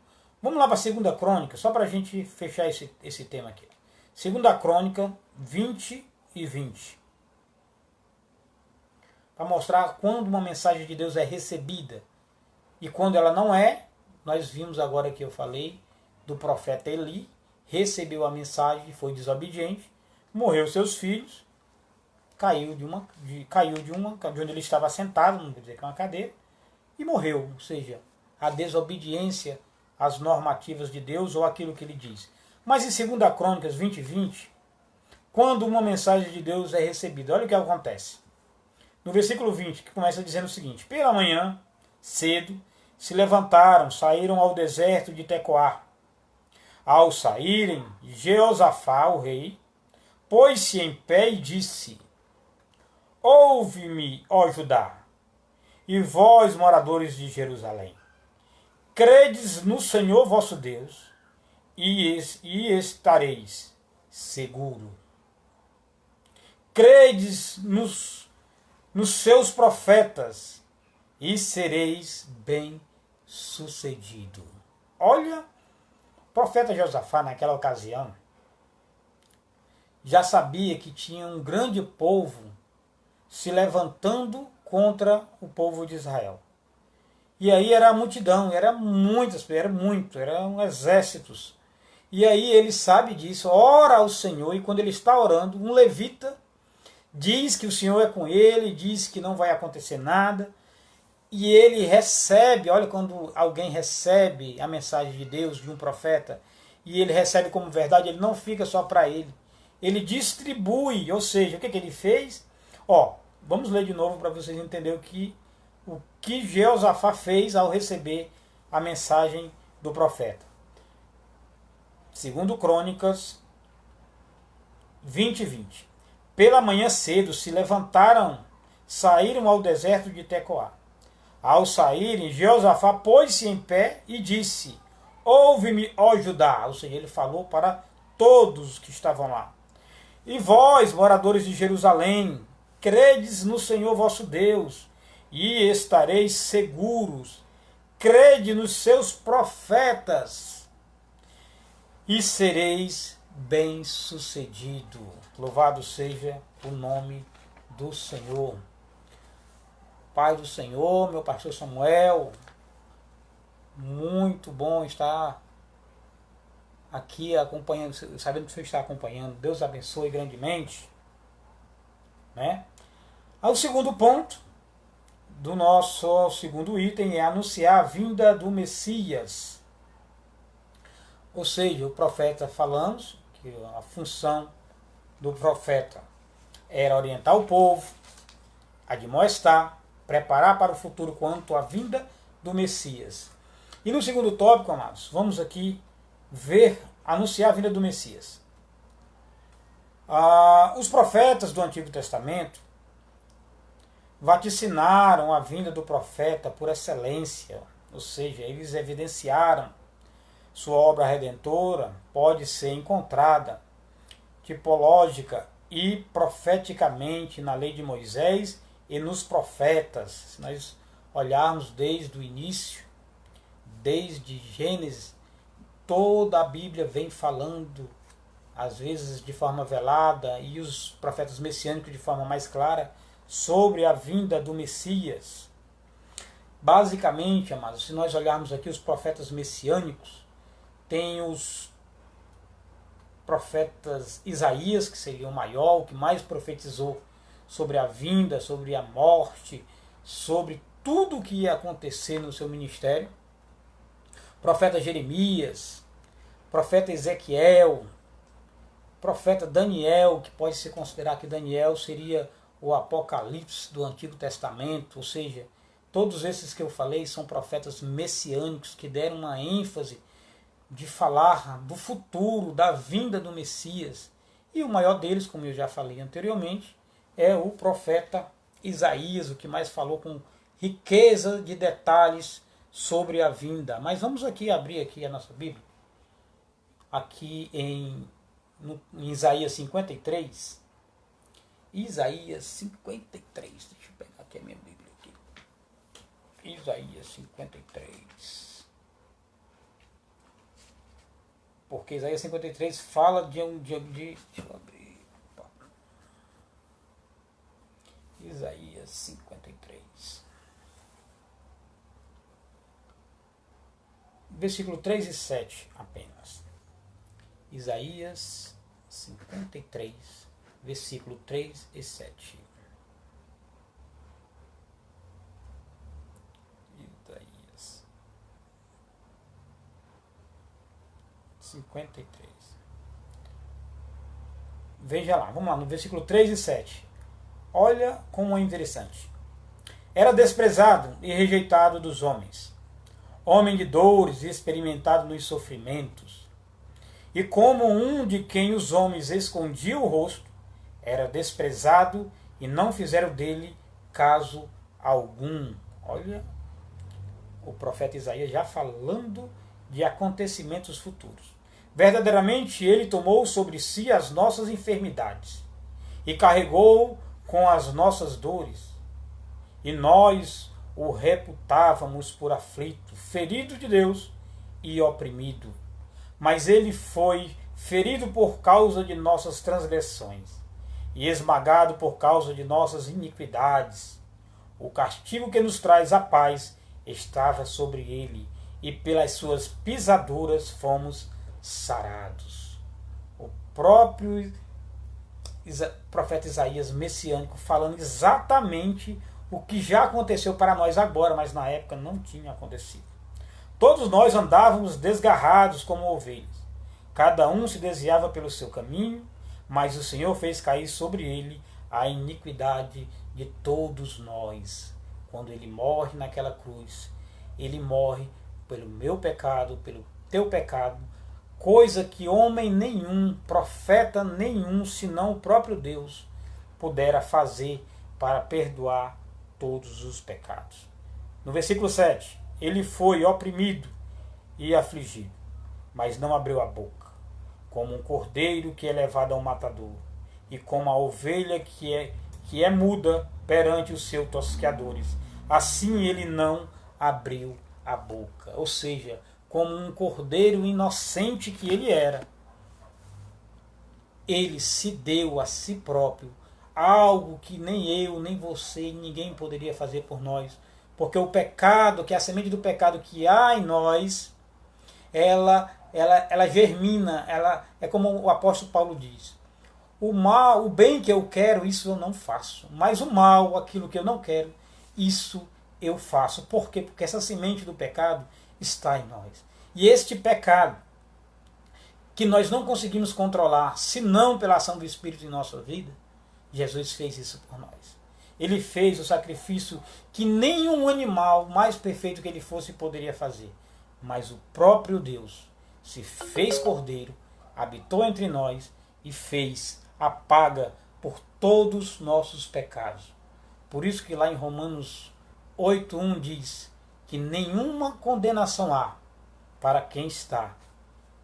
A: Vamos lá para a 2 Crônica, só para a gente fechar esse tema aqui. 2 Crônica 20 e 20. Para mostrar quando uma mensagem de Deus é recebida e quando ela não é. Nós vimos agora que eu falei do profeta Eli, recebeu a mensagem, foi desobediente, morreu seus filhos, caiu de onde ele estava sentado, não quer dizer que é uma cadeira, e morreu, ou seja, a desobediência às normativas de Deus ou aquilo que ele diz. Mas em 2 Crônicas 20 e 20, quando uma mensagem de Deus é recebida, olha o que acontece. No versículo 20, que começa dizendo o seguinte: pela manhã, cedo, se levantaram, saíram ao deserto de Tecoá. Ao saírem, Jeosafá, o rei, pôs-se em pé e disse: ouve-me, ó Judá, e vós, moradores de Jerusalém. Credes no Senhor vosso Deus, e estareis seguro. Credes nos seus profetas, e sereis bem-sucedido. Olha, o profeta Josafá, naquela ocasião, já sabia que tinha um grande povo se levantando contra o povo de Israel. E aí era a multidão, eram exércitos. E aí ele sabe disso, ora ao Senhor, e quando ele está orando, um levita diz que o Senhor é com ele, diz que não vai acontecer nada, e ele recebe, olha, quando alguém recebe a mensagem de Deus, de um profeta, e ele recebe como verdade, ele não fica só para ele distribui, ou seja, o que ele fez? Ó, vamos ler de novo para vocês entenderem o que Jeosafá fez ao receber a mensagem do profeta. Segundo Crônicas 20:20. Pela manhã cedo se levantaram, saíram ao deserto de Tecoá. Ao saírem, Jeosafá pôs-se em pé e disse: ouve-me, ó Judá. Ou seja, ele falou para todos que estavam lá. E vós, moradores de Jerusalém, credes no Senhor vosso Deus, e estareis seguros. Crede nos seus profetas, e sereis bem-sucedido. Louvado seja o nome do Senhor. Pai do Senhor, meu pastor Samuel, muito bom estar aqui acompanhando, sabendo que o senhor está acompanhando. Deus abençoe grandemente. Né? O segundo ponto do nosso segundo item é anunciar a vinda do Messias. Ou seja, o profeta, falamos que a função do profeta era orientar o povo, admoestar, preparar para o futuro quanto à vinda do Messias. E no segundo tópico, amados, vamos aqui anunciar a vinda do Messias. Os profetas do Antigo Testamento vaticinaram a vinda do profeta por excelência, ou seja, eles evidenciaram sua obra redentora, pode ser encontrada tipológica e profeticamente na lei de Moisés e nos profetas. Se nós olharmos desde o início, desde Gênesis, toda a Bíblia vem falando, às vezes de forma velada, e os profetas messiânicos de forma mais clara, sobre a vinda do Messias. Basicamente, amados, se nós olharmos aqui os profetas messiânicos, tem os profetas Isaías, que seria o maior, o que mais profetizou sobre a vinda, sobre a morte, sobre tudo o que ia acontecer no seu ministério. Profeta Jeremias, profeta Ezequiel, profeta Daniel, que pode se considerar que Daniel seria o Apocalipse do Antigo Testamento, ou seja, todos esses que eu falei são profetas messiânicos que deram uma ênfase de falar do futuro, da vinda do Messias. E o maior deles, como eu já falei anteriormente, é o profeta Isaías, o que mais falou com riqueza de detalhes sobre a vinda. Mas vamos aqui abrir aqui a nossa Bíblia, aqui em Isaías 53. Isaías 53, deixa eu pegar aqui a minha Bíblia aqui. Isaías 53. Porque Isaías 53 fala de deixa eu abrir. Isaías 53. Versículo 3 e 7 apenas. Isaías 53, versículo 3 e 7. Isaías 53. Veja lá, vamos lá, no versículo 3 e 7. Olha como é interessante. Era desprezado e rejeitado dos homens, homem de dores e experimentado nos sofrimentos. E como um de quem os homens escondiam o rosto, era desprezado e não fizeram dele caso algum. Olha, o profeta Isaías já falando de acontecimentos futuros. Verdadeiramente ele tomou sobre si as nossas enfermidades e carregou com as nossas dores. E nós o reputávamos por aflito, ferido de Deus e oprimido. Mas ele foi ferido por causa de nossas transgressões e esmagado por causa de nossas iniquidades. O castigo que nos traz a paz estava sobre ele, e pelas suas pisaduras fomos sarados. O próprio profeta Isaías messiânico falando exatamente o que já aconteceu para nós agora, mas na época não tinha acontecido. Todos nós andávamos desgarrados como ovelhas. Cada um se desviava pelo seu caminho, mas o Senhor fez cair sobre ele a iniquidade de todos nós. Quando ele morre naquela cruz, ele morre pelo meu pecado, pelo teu pecado, coisa que homem nenhum, profeta nenhum, senão o próprio Deus, pudera fazer para perdoar todos os pecados. No versículo 7, ele foi oprimido e afligido, mas não abriu a boca, como um cordeiro que é levado ao matador, e como a ovelha que é muda perante os seus tosqueadores. Assim ele não abriu a boca. Ou seja, como um cordeiro inocente que ele era, ele se deu a si próprio algo que nem eu, nem você, ninguém poderia fazer por nós. Porque o pecado, que é a semente do pecado que há em nós, ela germina, ela é como o apóstolo Paulo diz. O mal, o bem que eu quero, isso eu não faço. Mas o mal, aquilo que eu não quero, isso eu faço. Por quê? Porque essa semente do pecado está em nós. E este pecado, que nós não conseguimos controlar, senão pela ação do Espírito em nossa vida, Jesus fez isso por nós. Ele fez o sacrifício que nenhum animal, mais perfeito que ele fosse, poderia fazer. Mas o próprio Deus se fez cordeiro, habitou entre nós e fez a paga por todos os nossos pecados. Por isso que lá em Romanos 8:1 diz que nenhuma condenação há para quem está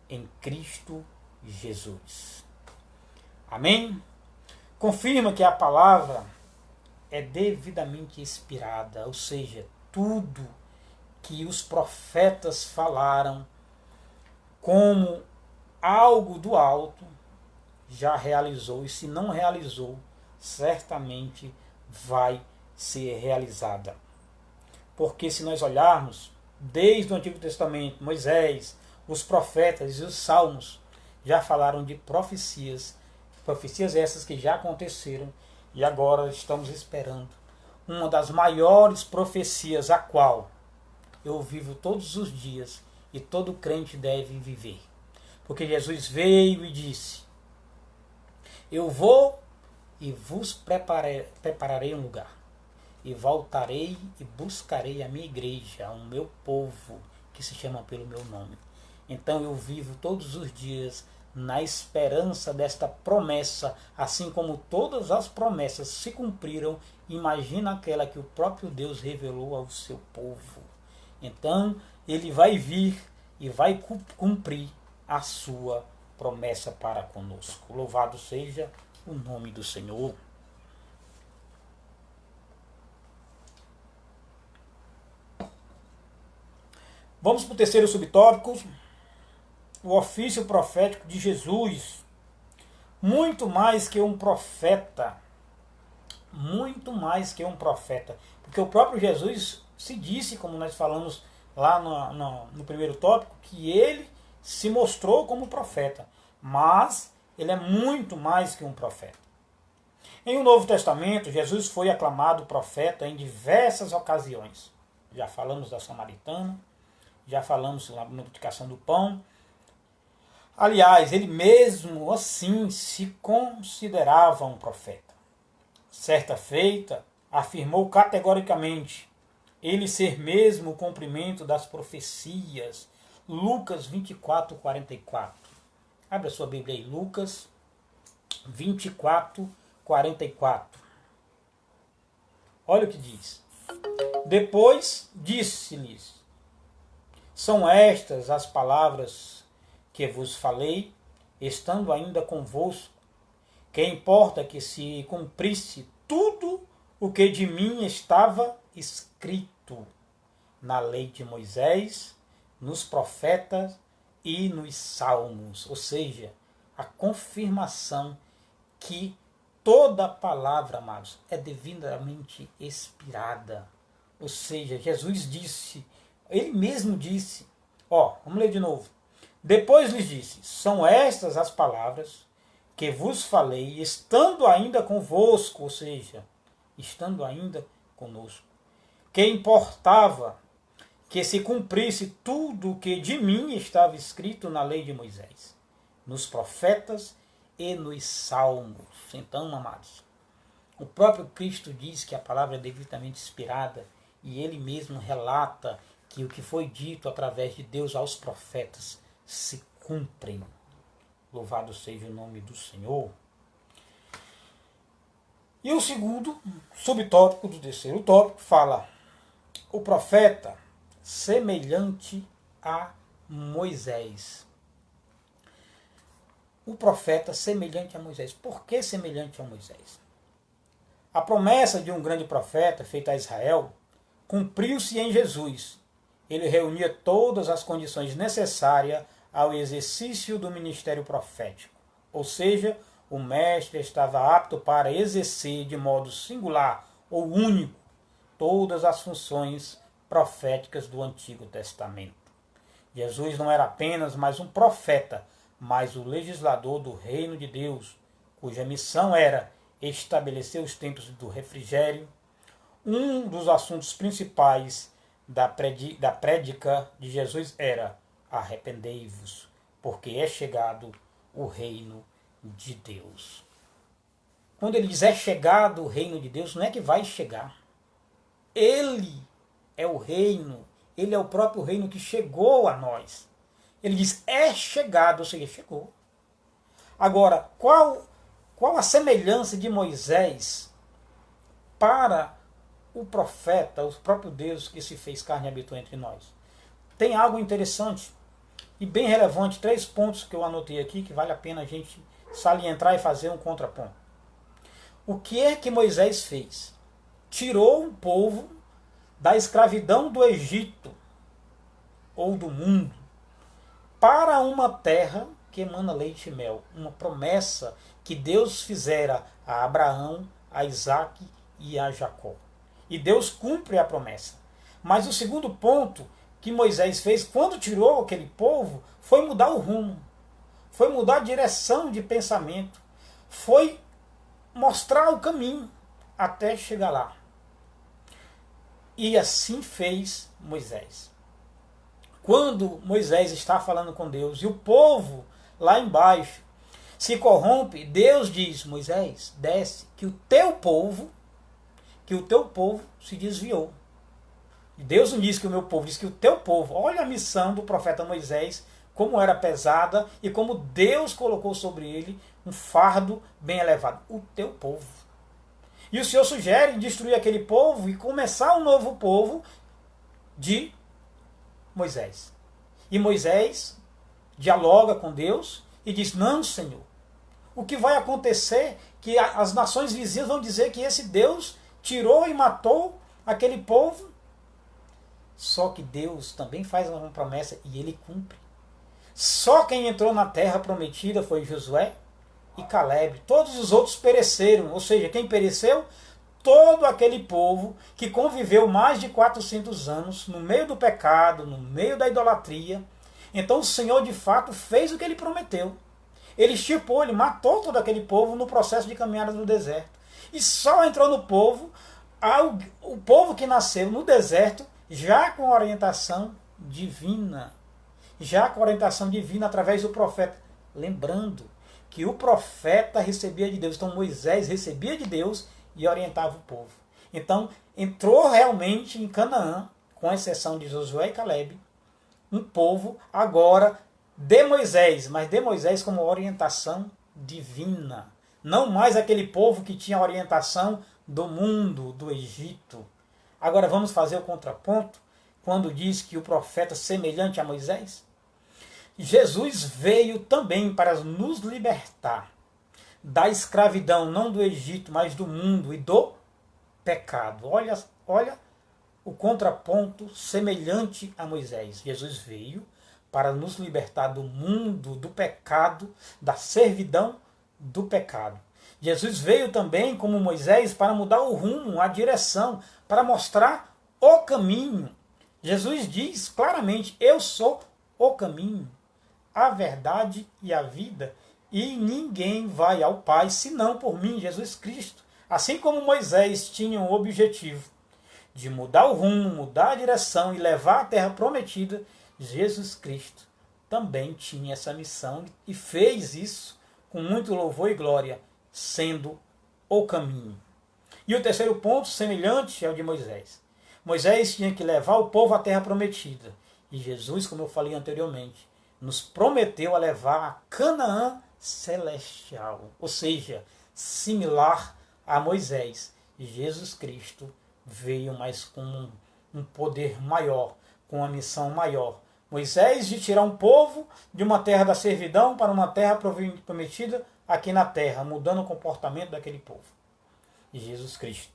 A: em Cristo Jesus. Amém? Confirma que a palavra é devidamente inspirada, ou seja, tudo que os profetas falaram como algo do alto já realizou, e se não realizou, certamente vai ser realizada. Porque se nós olharmos, desde o Antigo Testamento, Moisés, os profetas e os salmos já falaram de profecias essas que já aconteceram, e agora estamos esperando uma das maiores profecias, a qual eu vivo todos os dias e todo crente deve viver. Porque Jesus veio e disse: eu vou e vos prepararei um lugar, e voltarei e buscarei a minha igreja, o meu povo, que se chama pelo meu nome. Então eu vivo todos os dias na esperança desta promessa, assim como todas as promessas se cumpriram. Imagina aquela que o próprio Deus revelou ao seu povo. Então ele vai vir e vai cumprir a sua promessa para conosco. Louvado seja o nome do Senhor. Vamos para o terceiro subtópico, o ofício profético de Jesus. Muito mais que um profeta, porque o próprio Jesus se disse, como nós falamos lá no primeiro tópico, que ele se mostrou como profeta, mas ele é muito mais que um profeta. Em o Novo Testamento, Jesus foi aclamado profeta em diversas ocasiões. Já falamos da Samaritana, já falamos na multiplicação do pão. Aliás, ele mesmo assim se considerava um profeta. Certa feita, afirmou categoricamente ele ser mesmo o cumprimento das profecias. Lucas 24:44. Abra sua Bíblia aí, Lucas 24:44. Olha o que diz. Depois disse-lhes: são estas as palavras que vos falei, estando ainda convosco, que importa que se cumprisse tudo o que de mim estava escrito na lei de Moisés, nos profetas e nos salmos. Ou seja, a confirmação que toda palavra, amados, é devidamente inspirada. Ou seja, Jesus disse, ele mesmo disse, vamos ler de novo. Depois lhes disse: são estas as palavras que vos falei, estando ainda convosco, ou seja, estando ainda conosco, que importava que se cumprisse tudo o que de mim estava escrito na lei de Moisés, nos profetas e nos salmos. Então, amados, o próprio Cristo diz que a palavra é devidamente inspirada e ele mesmo relata que o que foi dito através de Deus aos profetas se cumprem. Louvado seja o nome do Senhor. E o segundo subtópico do terceiro tópico fala: o profeta semelhante a Moisés. O profeta semelhante a Moisés. Por que semelhante a Moisés? A promessa de um grande profeta feita a Israel cumpriu-se em Jesus. Ele reunia todas as condições necessárias ao exercício do ministério profético. Ou seja, o mestre estava apto para exercer de modo singular ou único todas as funções proféticas do Antigo Testamento. Jesus não era apenas mais um profeta, mas o legislador do reino de Deus, cuja missão era estabelecer os tempos do refrigério. Um dos assuntos principais da prédica de Jesus era: arrependei-vos, porque é chegado o reino de Deus. Quando ele diz é chegado o reino de Deus, não é que vai chegar. Ele é o reino, ele é o próprio reino que chegou a nós. Ele diz é chegado, ou seja, chegou. Agora, qual a semelhança de Moisés para o profeta, o próprio Deus que se fez carne e habitou entre nós? Tem algo interessante e bem relevante, 3 pontos que eu anotei aqui que vale a pena a gente salientar e fazer um contraponto. O que é que Moisés fez? Tirou um povo da escravidão do Egito ou do mundo para uma terra que emana leite e mel, uma promessa que Deus fizera a Abraão, a Isaac e a Jacó. E Deus cumpre a promessa. Mas o segundo ponto que Moisés fez quando tirou aquele povo foi mudar o rumo, foi mudar a direção de pensamento, foi mostrar o caminho até chegar lá. E assim fez Moisés. Quando Moisés está falando com Deus e o povo lá embaixo se corrompe, Deus diz: Moisés, desce, que o teu povo se desviou. Deus não diz que o meu povo, diz que o teu povo. Olha a missão do profeta Moisés, como era pesada e como Deus colocou sobre ele um fardo bem elevado. O teu povo. E o Senhor sugere destruir aquele povo e começar um novo povo de Moisés. E Moisés dialoga com Deus e diz: não, Senhor. O que vai acontecer é que as nações vizinhas vão dizer que esse Deus tirou e matou aquele povo. Só que Deus também faz uma promessa e ele cumpre. Só quem entrou na terra prometida foi Josué e Caleb. Todos os outros pereceram. Ou seja, quem pereceu? Todo aquele povo que conviveu mais de 400 anos no meio do pecado, no meio da idolatria. Então o Senhor de fato fez o que ele prometeu. Ele extirpou, ele matou todo aquele povo no processo de caminhada no deserto. E só entrou no povo o povo que nasceu no deserto já com orientação divina. Já com orientação divina através do profeta. Lembrando que o profeta recebia de Deus. Então Moisés recebia de Deus e orientava o povo. Então entrou realmente em Canaã, com exceção de Josué e Caleb, um povo agora de Moisés, mas de Moisés como orientação divina. Não mais aquele povo que tinha orientação do mundo, do Egito. Agora vamos fazer o contraponto, quando diz que o profeta semelhante a Moisés. Jesus veio também para nos libertar da escravidão, não do Egito, mas do mundo e do pecado. Olha o contraponto semelhante a Moisés. Jesus veio para nos libertar do mundo, do pecado, da servidão do pecado. Jesus veio também, como Moisés, para mudar o rumo, a direção, para mostrar o caminho. Jesus diz claramente: eu sou o caminho, a verdade e a vida, e ninguém vai ao Pai senão por mim, Jesus Cristo. Assim como Moisés tinha o objetivo de mudar o rumo, mudar a direção e levar à terra prometida, Jesus Cristo também tinha essa missão e fez isso com muito louvor e glória, sendo o caminho. E o terceiro ponto, semelhante ao de Moisés. Moisés tinha que levar o povo à terra prometida. E Jesus, como eu falei anteriormente, nos prometeu a levar a Canaã celestial, ou seja, similar a Moisés. E Jesus Cristo veio, mas com um poder maior, com uma missão maior. Moisés de tirar um povo de uma terra da servidão para uma terra prometida aqui na terra, mudando o comportamento daquele povo. E Jesus Cristo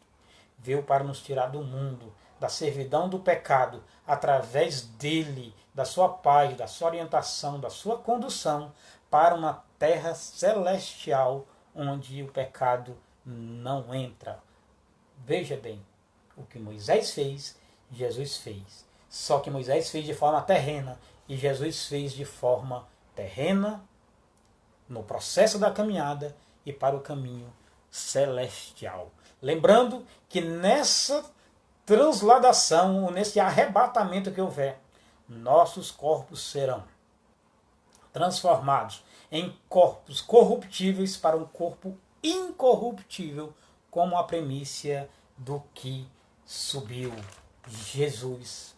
A: veio para nos tirar do mundo, da servidão do pecado, através dele, da sua paz, da sua orientação, da sua condução, para uma terra celestial, onde o pecado não entra. Veja bem, o que Moisés fez, Jesus fez. Só que Moisés fez de forma terrena e Jesus fez de forma terrena no processo da caminhada e para o caminho celestial. Lembrando que nessa transladação, ou nesse arrebatamento que houver, nossos corpos serão transformados em corpos corruptíveis para um corpo incorruptível, como a premissa do que subiu Jesus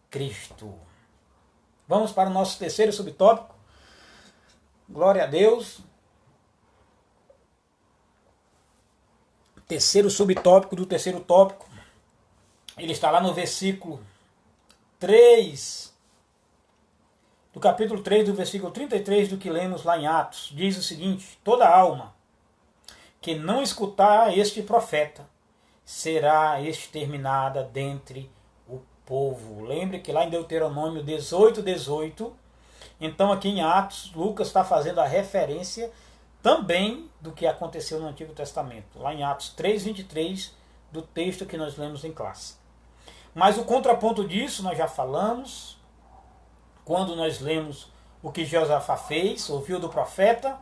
A: Cristo. Vamos para o nosso terceiro subtópico. Glória a Deus. Terceiro subtópico do terceiro tópico. Ele está lá no versículo 3, do capítulo 3, do versículo 33 do que lemos lá em Atos. Diz o seguinte: toda alma que não escutar este profeta será exterminada dentre o povo. Lembre que lá em Deuteronômio 18:18, então aqui em Atos, Lucas está fazendo a referência também do que aconteceu no Antigo Testamento. Lá em Atos 3:23, do texto que nós lemos em classe. Mas o contraponto disso nós já falamos, quando nós lemos o que Josafá fez, ouviu do profeta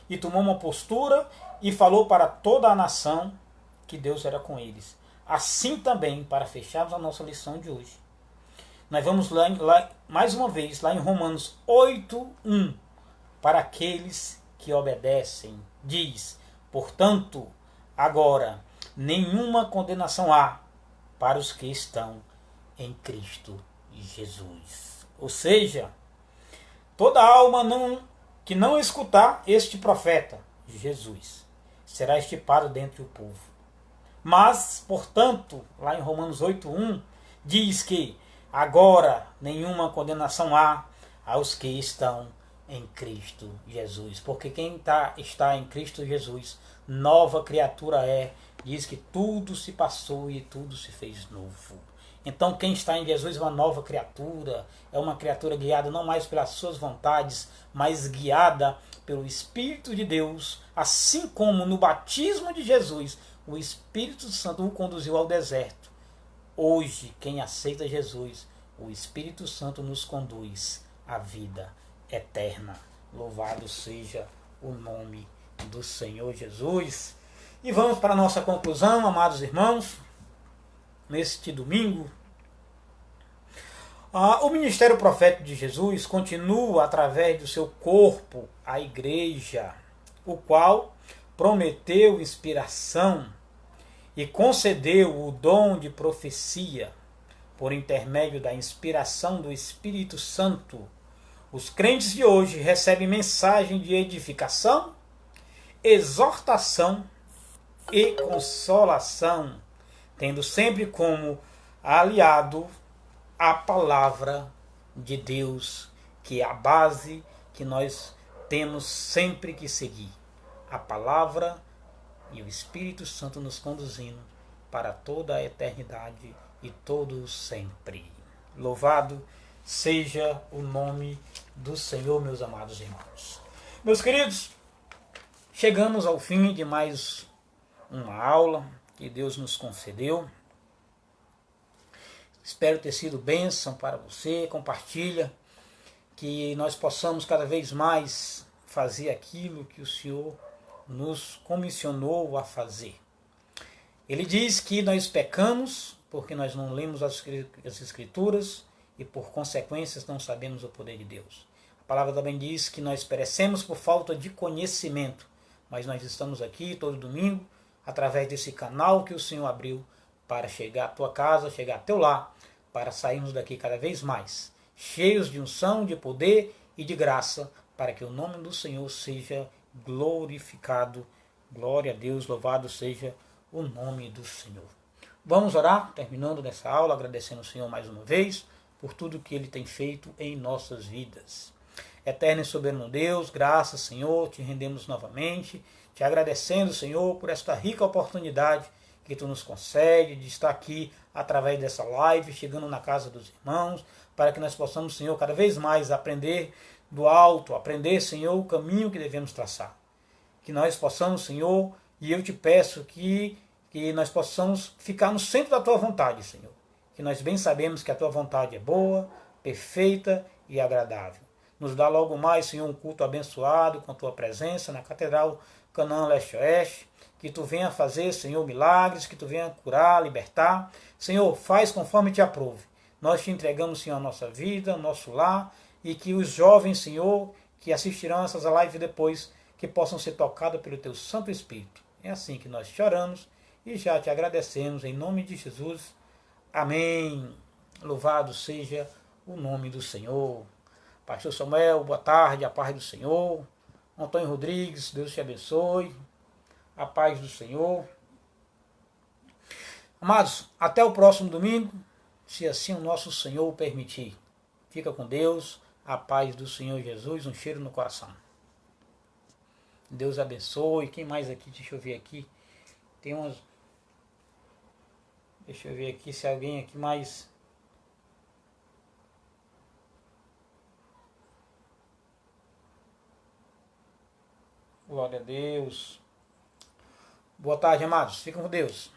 A: e tomou uma postura e falou para toda a nação que Deus era com eles. Assim também, para fecharmos a nossa lição de hoje, nós vamos lá mais uma vez, lá em Romanos 8:1, para aqueles que obedecem, diz: portanto, agora nenhuma condenação há para os que estão em Cristo Jesus. Ou seja, toda alma que não escutar este profeta, Jesus, será estipado dentre o povo. Mas, portanto, lá em Romanos 8:1, diz que agora nenhuma condenação há aos que estão em Cristo Jesus. Porque quem está em Cristo Jesus, nova criatura é. Diz que tudo se passou e tudo se fez novo. Então quem está em Jesus é uma nova criatura, é uma criatura guiada não mais pelas suas vontades, mas guiada pelo Espírito de Deus, assim como no batismo de Jesus, o Espírito Santo o conduziu ao deserto. Hoje, quem aceita Jesus, o Espírito Santo nos conduz à vida eterna. Louvado seja o nome do Senhor Jesus. E vamos para a nossa conclusão, amados irmãos, neste domingo. O ministério profético de Jesus continua através do seu corpo, a igreja, o qual prometeu inspiração e concedeu o dom de profecia por intermédio da inspiração do Espírito Santo. Os crentes de hoje recebem mensagem de edificação, exortação e consolação, tendo sempre como aliado a palavra de Deus, que é a base que nós temos sempre que seguir. A palavra e o Espírito Santo nos conduzindo para toda a eternidade e todo sempre. Louvado seja o nome do Senhor, meus amados irmãos. Meus queridos, chegamos ao fim de mais uma aula que Deus nos concedeu. Espero ter sido bênção para você. Compartilha que nós possamos cada vez mais fazer aquilo que o Senhor nos comissionou a fazer. Ele diz que nós pecamos porque nós não lemos as Escrituras e por consequências não sabemos o poder de Deus. A palavra também diz que nós perecemos por falta de conhecimento, mas nós estamos aqui todo domingo através desse canal que o Senhor abriu para chegar à tua casa, chegar ao teu lar, para sairmos daqui cada vez mais cheios de unção, de poder e de graça, para que o nome do Senhor seja glorificado. Glória a Deus, louvado seja o nome do Senhor. Vamos orar, terminando nessa aula, agradecendo ao Senhor mais uma vez por tudo que Ele tem feito em nossas vidas. Eterno e soberano Deus, graças, Senhor, te rendemos novamente, te agradecendo, Senhor, por esta rica oportunidade que Tu nos concede de estar aqui através dessa live, chegando na casa dos irmãos, para que nós possamos, Senhor, cada vez mais aprender do alto, aprender, Senhor, o caminho que devemos traçar. Que nós possamos, Senhor, e eu te peço que nós possamos ficar no centro da Tua vontade, Senhor. Que nós bem sabemos que a Tua vontade é boa, perfeita e agradável. Nos dá logo mais, Senhor, um culto abençoado com a Tua presença na Catedral Canaã Leste-Oeste. Que Tu venha fazer, Senhor, milagres, que Tu venha curar, libertar. Senhor, faz conforme Te aprove. Nós Te entregamos, Senhor, a nossa vida, o nosso lar, e que os jovens, Senhor, que assistirão essas lives depois, que possam ser tocados pelo Teu Santo Espírito. É assim que nós te oramos e já Te agradecemos em nome de Jesus. Amém. Louvado seja o nome do Senhor. Pastor Samuel, boa tarde, a paz do Senhor. Antônio Rodrigues, Deus te abençoe. A paz do Senhor. Amados, até o próximo domingo, se assim o nosso Senhor o permitir. Fica com Deus, a paz do Senhor Jesus, um cheiro no coração. Deus abençoe. Quem mais aqui? Deixa eu ver aqui. Tem umas... Deixa eu ver aqui se alguém aqui mais... Glória a Deus. Boa tarde, amados. Fiquem com Deus.